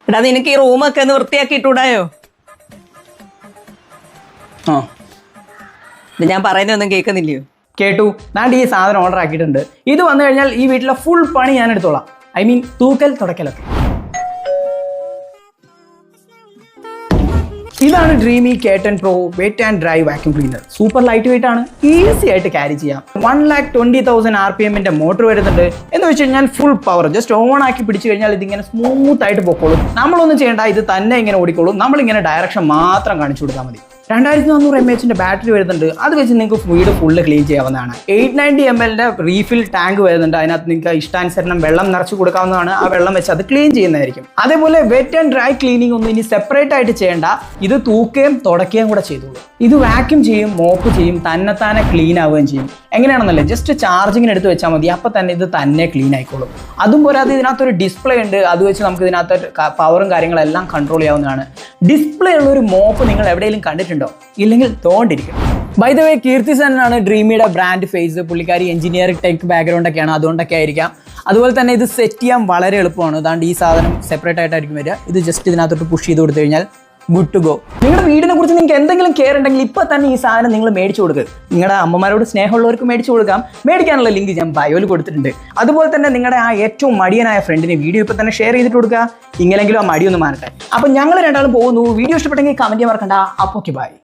എടാ നിനക്ക് ഈ റൂമൊക്കെ ഒന്ന് വൃത്തിയാക്കിയിട്ടൂടായോ? ആ ഇത് ഞാൻ പറയുന്നതൊന്നും കേൾക്കുന്നില്ലയോ? കേട്ടു. ഞാൻ ഈ സാധനം ഓർഡർ ആക്കിയിട്ടുണ്ട്. ഇത് വന്നു കഴിഞ്ഞാൽ ഈ വീട്ടിലെ ഫുൾ പണി ഞാൻ എടുത്തോളാം. ഐ മീൻ തൂക്കൽ തുടക്കലൊക്കെ. ഇതാണ് Dreame K10 Pro wet and dry vacuum cleaner. Super lightweight ആണ്, ഈസി ആയിട്ട് ക്യാരി ചെയ്യാം. 1,20,000 RPM മോട്ടർ വരുന്നുണ്ട്. എന്ന് വെച്ച് കഴിഞ്ഞാൽ ഫുൾ പവർ ജസ്റ്റ് ഓൺ ആക്കി പിടിച്ചു കഴിഞ്ഞാൽ ഇതിങ്ങനെ സ്മൂത്ത് ആയിട്ട് പൊക്കോളും. നമ്മളൊന്നും ചെയ്യേണ്ട, ഇത് തന്നെ ഇങ്ങനെ ഓടിക്കോളും. നമ്മളിങ്ങനെ ഡയറക്ഷൻ മാത്രം കാണിച്ചു കൊടുത്താൽ മതി. 2400 mAh ബാറ്ററി വരുന്നുണ്ട്. അത് വെച്ച് നിങ്ങൾക്ക് വീട് ഫുള്ള് ക്ലീൻ ചെയ്യാവുന്നതാണ്. 890 ml റീഫിൽ ടാങ്ക് വരുന്നുണ്ട്. അതിനകത്ത് നിങ്ങൾക്ക് ഇഷ്ടാനുസരണം വെള്ളം നിറച്ച് കൊടുക്കാവുന്നതാണ്. ആ വെള്ളം വെച്ച് അത് ക്ലീൻ ചെയ്യുന്നതായിരിക്കും. അതേപോലെ വെറ്റ് ആൻഡ് ഡ്രൈ ക്ലീനിങ് ഒന്നും ഇനി സെപ്പറേറ്റ് ആയിട്ട് ചെയ്യേണ്ട. ഇത് തൂക്കുകയും തുടക്കുകയും കൂടെ ചെയ്തോളൂ. ഇത് വാക്യൂം ചെയ്യും, മോപ്പ് ചെയ്യും, തന്നെത്താനെ ക്ലീൻ ആവുകയും ചെയ്യും. എങ്ങനെയാണെന്നല്ലേ, ജസ്റ്റ് ചാർജിങ്ങിന് എടുത്ത് വെച്ചാൽ മതി. അപ്പം തന്നെ ഇത് തന്നെ ക്ലീൻ ആയിക്കോളും. അതും പോരാതെ ഇതിനകത്തൊരു ഡിസ്പ്ലേ ഉണ്ട്. അത് വെച്ച് നമുക്ക് ഇതിനകത്ത് പവറും കാര്യങ്ങളെല്ലാം കൺട്രോൾ ചെയ്യാവുന്നതാണ്. ഡിസ്പ്ലേ ഉള്ള ഒരു മോപ്പ് നിങ്ങൾ എവിടെയെങ്കിലും കണ്ടിട്ടുണ്ടോ? ഇല്ലെങ്കിൽ തോണ്ടിരിക്കണം. ബൈ ദ വേ, കീർത്തി സെന്നാണ് ഡ്രീമിയുടെ ബ്രാൻഡ് ഫേസ്. പുള്ളിക്കാരി എഞ്ചിനീയറിംഗ് ടെക് ബാക്ക്ഗ്രൗണ്ട് ഒക്കെയാണ്, അതുകൊണ്ടൊക്കെ ആയിരിക്കാം. അതുപോലെ തന്നെ ഇത് സെറ്റ് ചെയ്യാൻ വളരെ എളുപ്പമാണ്. അതാണ്ട് ഈ സാധനം സെപ്പറേറ്റ് ആയിട്ടായിരിക്കും വരിക. ഇത് ജസ്റ്റ് ഇതിനകത്തോട്ട് പുഷ് ചെയ്ത് കൊടുത്തു കഴിഞ്ഞാൽ ഗുഡ് ടു ഗോ. നിങ്ങളുടെ വീടിനെ കുറിച്ച് നിങ്ങൾക്ക് എന്തെങ്കിലും കെയർ ഉണ്ടെങ്കിൽ ഇപ്പം തന്നെ ഈ സാധനം നിങ്ങൾ മേടിച്ചു കൊടുക്കുക. നിങ്ങളുടെ അമ്മമാരോട് സ്നേഹമുള്ളവർക്ക് മേടിച്ചു കൊടുക്കാം. മേടിക്കാനുള്ള ലിങ്ക് ഞാൻ ബയോയിൽ കൊടുത്തിട്ടുണ്ട്. അതുപോലെ തന്നെ നിങ്ങളുടെ ആ ഏറ്റവും മടിയനായ ഫ്രണ്ടിന് വീഡിയോ ഇപ്പം തന്നെ ഷെയർ ചെയ്തിട്ട് കൊടുക്കുക. ഇങ്ങനെങ്കിലും ആ മടിയൊന്ന് മാറട്ടെ. അപ്പം ഞങ്ങൾ രണ്ടാളും പോകുന്നു. വീഡിയോ ഇഷ്ടപ്പെട്ടെങ്കിൽ കമൻറ്റ് ചെയ്യാൻ മറക്കണ്ട. അപ്പോൾ ഓക്കെ, ബൈ.